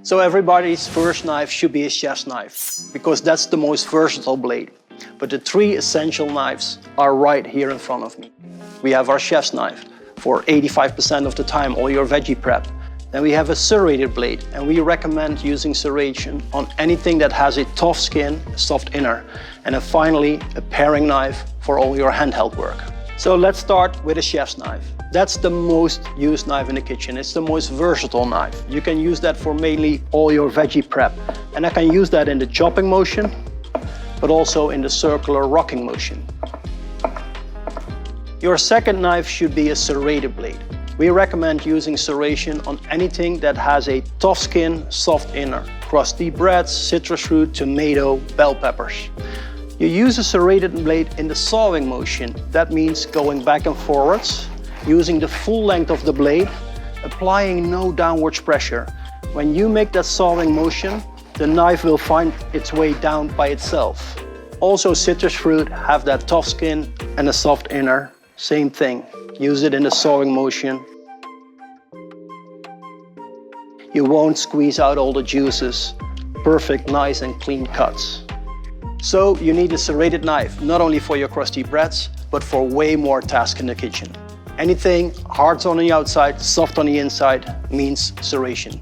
So everybody's first knife should be a chef's knife, because that's the most versatile blade. But the three essential knives are right here in front of me. We have our chef's knife for 85% of the time, all your veggie prep. Then we have a serrated blade, and we recommend using serration on anything that has a tough skin, a soft inner. And then finally, a paring knife for all your handheld work. So let's start with a chef's knife. That's the most used knife in the kitchen. It's the most versatile knife. You can use that for mainly all your veggie prep. And I can use that in the chopping motion, but also in the circular rocking motion. Your second knife should be a serrated blade. We recommend using serration on anything that has a tough skin, soft inner. Crusty breads, citrus fruit, tomato, bell peppers. You use a serrated blade in the sawing motion. That means going back and forwards, using the full length of the blade, applying no downwards pressure. When you make that sawing motion, the knife will find its way down by itself. Also, citrus fruit have that tough skin and a soft inner. Same thing. Use it in the sawing motion. You won't squeeze out all the juices. Perfect, nice and clean cuts. So you need a serrated knife, not only for your crusty breads, but for way more tasks in the kitchen. Anything hard on the outside, soft on the inside means serration.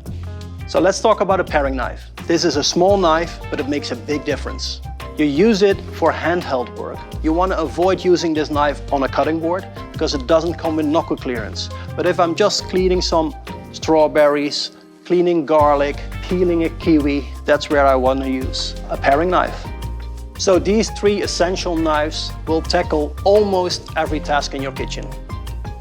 So let's talk about a paring knife. This is a small knife, but it makes a big difference. You use it for handheld work. You want to avoid using this knife on a cutting board because it doesn't come with knuckle clearance. But if I'm just cleaning some strawberries, cleaning garlic, peeling a kiwi, that's where I want to use a paring knife. So these three essential knives will tackle almost every task in your kitchen.